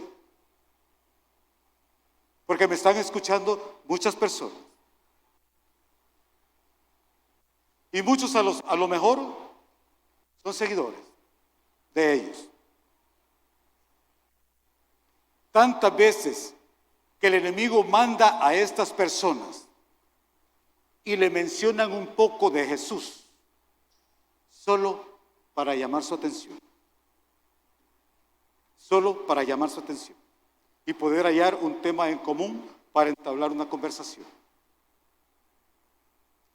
porque me están escuchando muchas personas. Y muchos a lo mejor son seguidores de ellos. Tantas veces que el enemigo manda a estas personas y le mencionan un poco de Jesús, solo para llamar su atención. Solo para llamar su atención y poder hallar un tema en común para entablar una conversación.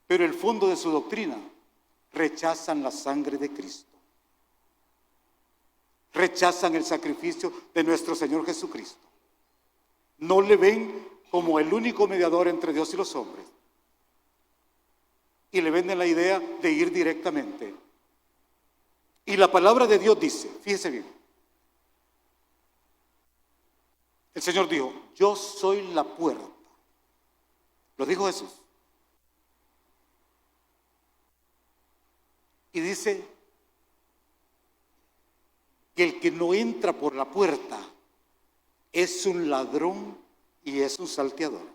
Pero el fondo de su doctrina, rechazan la sangre de Cristo. Rechazan el sacrificio de nuestro Señor Jesucristo. No le ven como el único mediador entre Dios y los hombres. Y le venden la idea de ir directamente. Y la palabra de Dios dice, fíjese bien, el Señor dijo: yo soy la puerta. Lo dijo Jesús. Y dice que el que no entra por la puerta es un ladrón y es un salteador.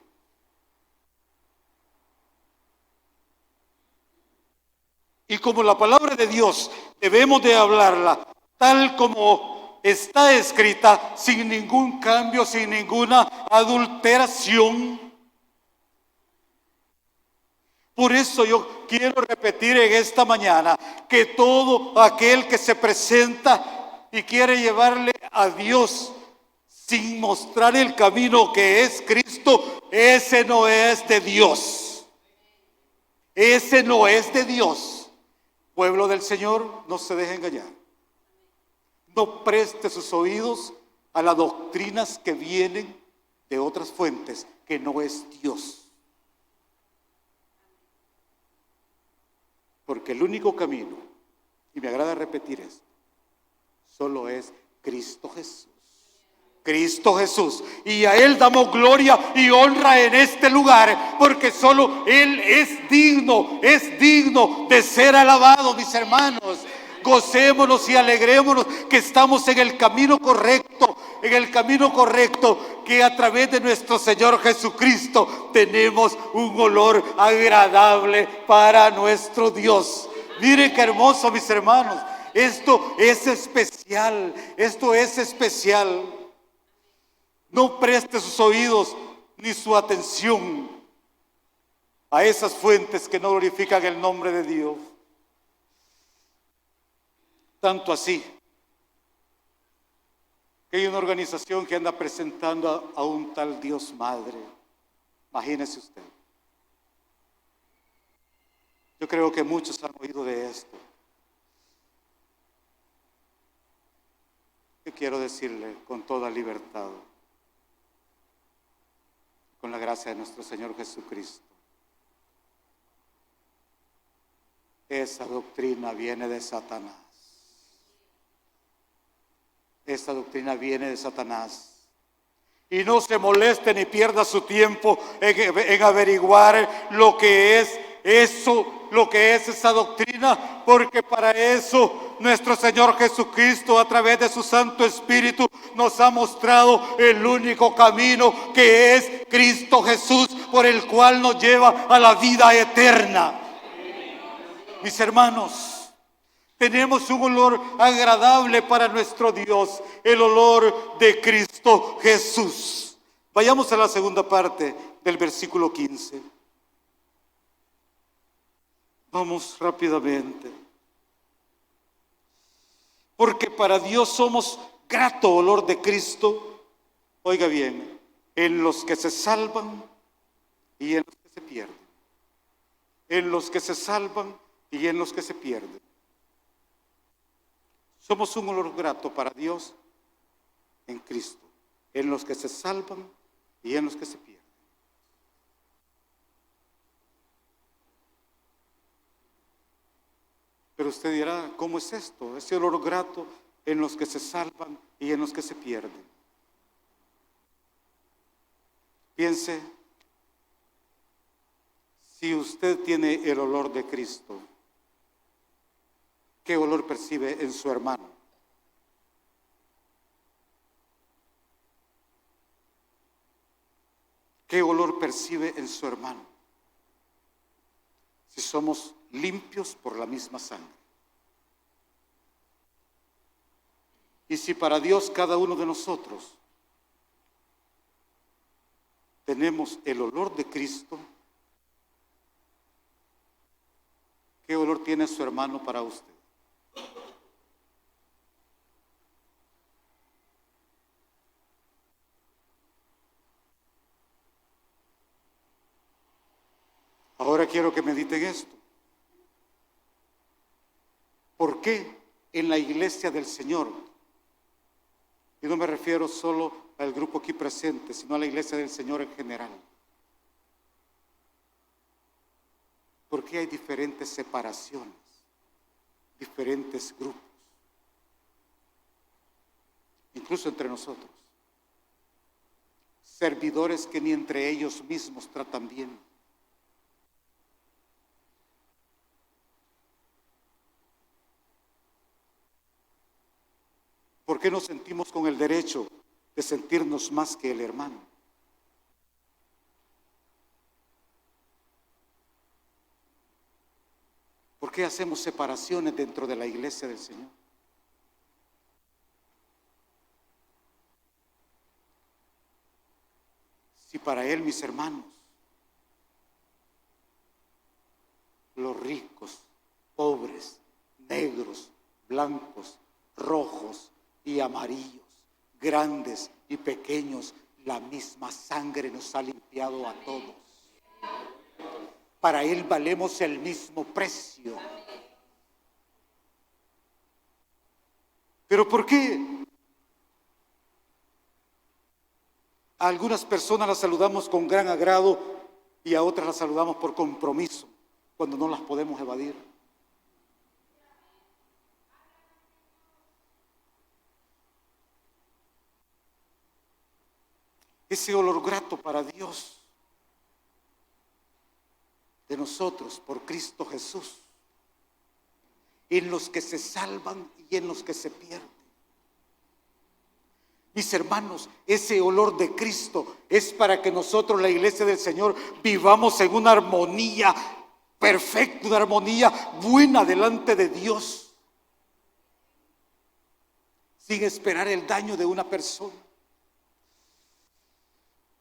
Y como la palabra de Dios debemos de hablarla tal como está escrita, sin ningún cambio, sin ninguna adulteración, Por eso yo quiero repetir en esta mañana que todo aquel que se presenta y quiere llevarle a Dios sin mostrar el camino que es Cristo, ese no es de Dios. Ese no es de Dios. Pueblo del Señor, no se deje engañar. No preste sus oídos a las doctrinas que vienen de otras fuentes, que no es Dios. Porque el único camino, y me agrada repetir esto, solo es Cristo Jesús. Cristo Jesús. Y a Él damos gloria y honra en este lugar, porque solo Él es digno de ser alabado, mis hermanos. Gocémonos y alegrémonos que estamos en el camino correcto, que a través de nuestro Señor Jesucristo tenemos un olor agradable para nuestro Dios. Miren qué hermoso, mis hermanos. Esto es especial. No preste sus oídos ni su atención a esas fuentes que no glorifican el nombre de Dios. Tanto así que hay una organización que anda presentando a un tal Dios Madre. Imagínese usted. Yo creo que muchos han oído de esto. Yo quiero decirle con toda libertad, con la gracia de nuestro Señor Jesucristo, esa doctrina viene de Satanás. Esta doctrina viene de Satanás. Y no se moleste ni pierda su tiempo en averiguar lo que es eso, lo que es esa doctrina, porque para eso nuestro Señor Jesucristo, a través de su Santo Espíritu, nos ha mostrado el único camino, que es Cristo Jesús, por el cual nos lleva a la vida eterna. Mis hermanos, tenemos un olor agradable para nuestro Dios, el olor de Cristo Jesús. Vayamos a la segunda parte del versículo 15. Vamos rápidamente. Porque para Dios somos grato olor de Cristo, oiga bien, en los que se salvan y en los que se pierden. En los que se salvan y en los que se pierden. Somos un olor grato para Dios en Cristo, en los que se salvan y en los que se pierden. Pero usted dirá, ¿cómo es esto? Ese olor grato en los que se salvan y en los que se pierden. Piense, si usted tiene el olor de Cristo, ¿qué olor percibe en su hermano? ¿Qué olor percibe en su hermano? Si somos limpios por la misma sangre. Y si para Dios cada uno de nosotros tenemos el olor de Cristo, ¿qué olor tiene su hermano para usted? Ahora quiero que mediten esto. ¿Por qué en la iglesia del Señor? Y no me refiero solo al grupo aquí presente, sino a la iglesia del Señor en general. ¿Por qué hay diferentes separaciones, diferentes grupos? Incluso entre nosotros. Servidores que ni entre ellos mismos tratan bien. ¿Por qué nos sentimos con el derecho de sentirnos más que el hermano? ¿Por qué hacemos separaciones dentro de la iglesia del Señor? Si para Él, mis hermanos, blancos, rojos y amarillos, grandes y pequeños. La misma sangre nos ha limpiado a todos. Para Él valemos el mismo precio. ¿Pero por qué? A algunas personas las saludamos con gran agrado y a otras las saludamos por compromiso, cuando no las podemos evadir. Ese olor grato para Dios de nosotros por Cristo Jesús, en los que se salvan y en los que se pierden. Mis hermanos, ese olor de Cristo es para que nosotros, la iglesia del Señor, vivamos en una armonía perfecta, una armonía buena delante de Dios, sin esperar el daño de una persona.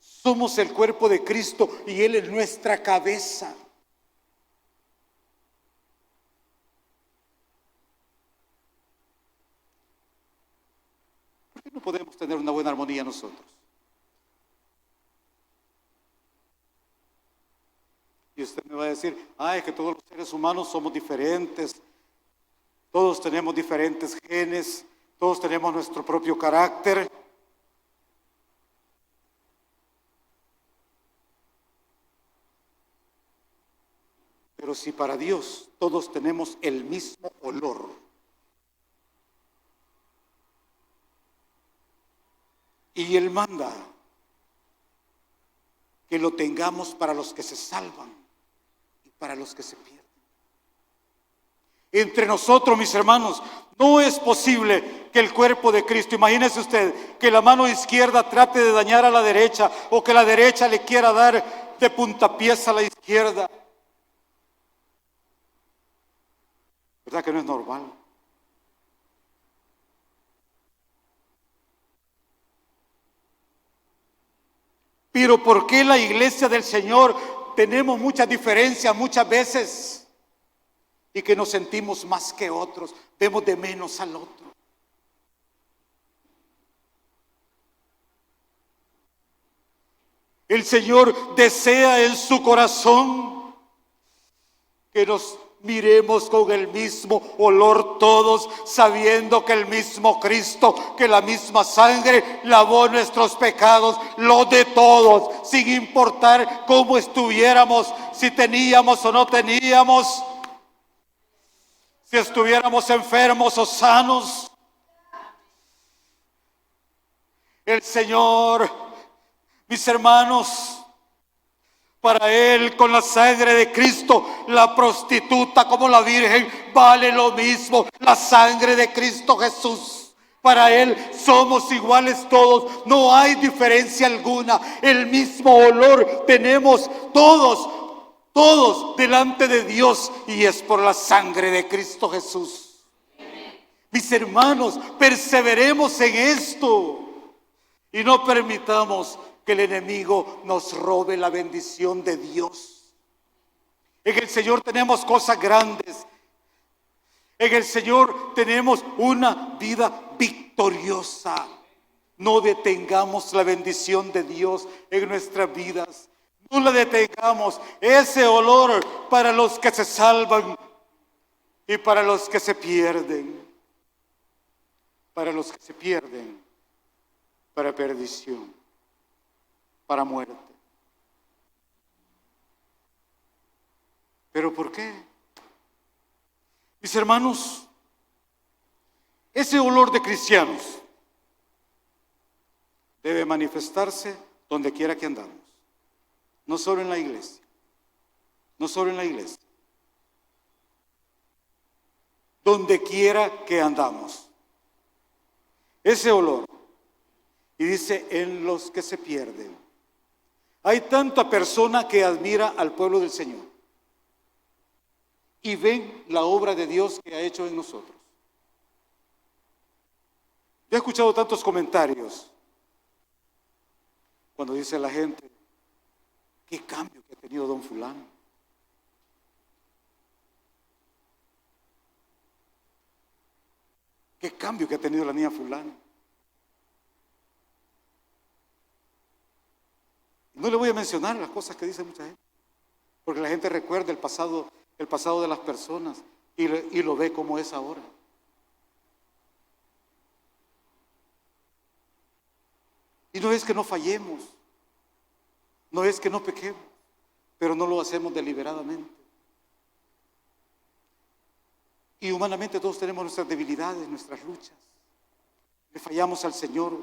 Somos el cuerpo de Cristo y Él es nuestra cabeza. ¿Por qué no podemos tener una buena armonía nosotros? Y usted me va a decir, es que todos los seres humanos somos diferentes, todos tenemos diferentes genes, todos tenemos nuestro propio carácter. Pero si para Dios todos tenemos el mismo olor, y Él manda que lo tengamos para los que se salvan y para los que se pierden. Entre nosotros, mis hermanos, no es posible que el cuerpo de Cristo, imagínese usted, que la mano izquierda trate de dañar a la derecha, o que la derecha le quiera dar de puntapiés a la izquierda. ¿Verdad que no es normal? Pero ¿por qué la iglesia del Señor tenemos muchas diferencias muchas veces? Y que nos sentimos más que otros, vemos de menos al otro. El Señor desea en su corazón que nos miremos con el mismo olor todos, sabiendo que el mismo Cristo, que la misma sangre lavó nuestros pecados, los de todos, sin importar cómo estuviéramos, si teníamos o no teníamos, si estuviéramos enfermos o sanos. El Señor, mis hermanos, para Él, con la sangre de Cristo, la prostituta como la virgen vale lo mismo. La sangre de Cristo Jesús, para Él somos iguales todos, no hay diferencia alguna. El mismo olor tenemos todos delante de Dios, y es por la sangre de Cristo Jesús. Mis hermanos, perseveremos en esto y no permitamos que el enemigo nos robe la bendición de Dios. En el Señor tenemos cosas grandes. En el Señor tenemos una vida victoriosa. No detengamos la bendición de Dios en nuestras vidas. No la detengamos. Ese olor para los que se salvan y para los que se pierden. Para los que se pierden, para perdición, para muerte. ¿Pero por qué? Mis hermanos, ese olor de cristianos debe manifestarse donde quiera que andamos. No solo en la iglesia. No solo en la iglesia. Donde quiera que andamos. Ese olor. Y dice, en los que se pierden. Hay tanta persona que admira al pueblo del Señor y ven la obra de Dios que ha hecho en nosotros. Yo he escuchado tantos comentarios cuando dice la gente, qué cambio que ha tenido don fulano. qué cambio que ha tenido la niña fulana. No le voy a mencionar las cosas que dice mucha gente, porque la gente recuerda el pasado de las personas y lo ve como es ahora. Y no es que no fallemos, no es que no pequemos, pero no lo hacemos deliberadamente. Y humanamente todos tenemos nuestras debilidades, nuestras luchas. Le fallamos al Señor.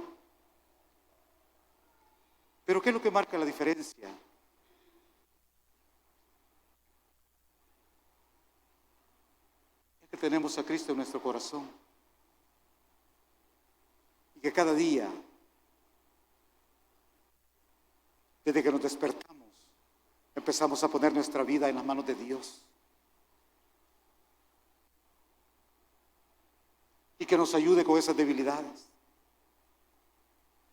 Pero ¿qué es lo que marca la diferencia? Es que tenemos a Cristo en nuestro corazón. Y que cada día, desde que nos despertamos, empezamos a poner nuestra vida en las manos de Dios. Y que nos ayude con esas debilidades.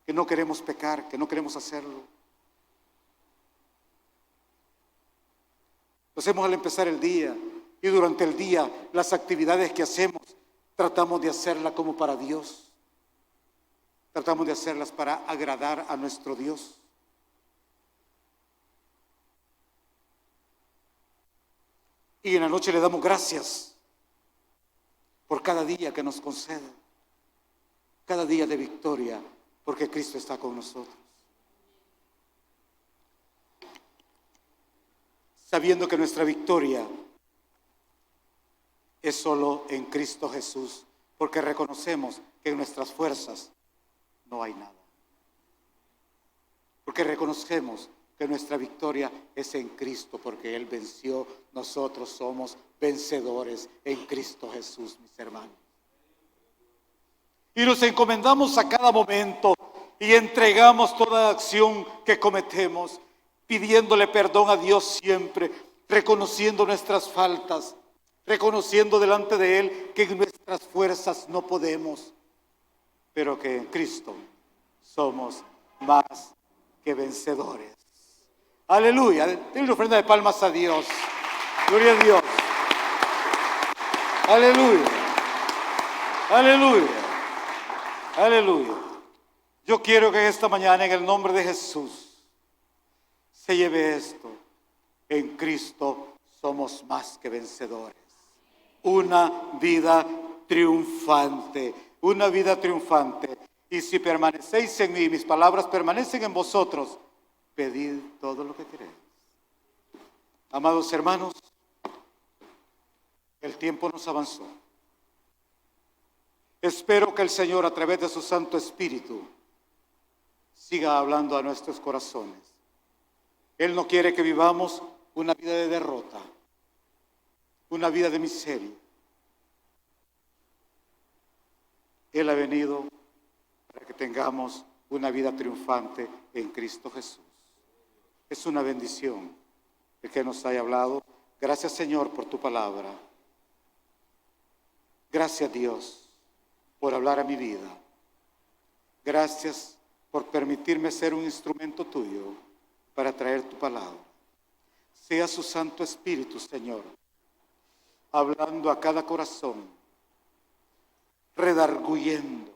Que no queremos pecar, que no queremos hacerlo. Lo hacemos al empezar el día y durante el día las actividades que hacemos tratamos de hacerlas como para Dios. Tratamos de hacerlas para agradar a nuestro Dios. Y en la noche le damos gracias por cada día que nos concede, cada día de victoria, porque Cristo está con nosotros. Sabiendo que nuestra victoria es solo en Cristo Jesús, porque reconocemos que en nuestras fuerzas no hay nada. Porque reconocemos que nuestra victoria es en Cristo, porque Él venció, nosotros somos vencedores en Cristo Jesús, mis hermanos. Y nos encomendamos a cada momento y entregamos toda acción que cometemos, pidiéndole perdón a Dios siempre, reconociendo nuestras faltas, reconociendo delante de Él que en nuestras fuerzas no podemos, pero que en Cristo somos más que vencedores. Aleluya. Denle una ofrenda de palmas a Dios. Gloria a Dios. Aleluya. Aleluya. Aleluya. Yo quiero que esta mañana, en el nombre de Jesús, se lleve esto. En Cristo somos más que vencedores. Una vida triunfante. Una vida triunfante. Y si permanecéis en mí y mis palabras permanecen en vosotros, pedid todo lo que queréis. Amados hermanos, el tiempo nos avanzó. Espero que el Señor, a través de su Santo Espíritu, siga hablando a nuestros corazones. Él no quiere que vivamos una vida de derrota, una vida de miseria. Él ha venido para que tengamos una vida triunfante en Cristo Jesús. Es una bendición el que nos haya hablado. Gracias, Señor, por tu palabra. Gracias, Dios, por hablar a mi vida. Gracias por permitirme ser un instrumento tuyo para traer tu palabra. Sea su Santo Espíritu, Señor, hablando a cada corazón, redarguyendo,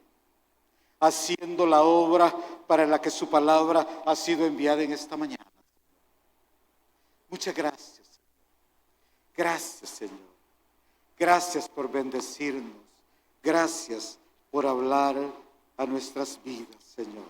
haciendo la obra para la que su palabra ha sido enviada en esta mañana. Muchas gracias. Gracias, Señor. Gracias por bendecirnos. Gracias por hablar a nuestras vidas, Señor.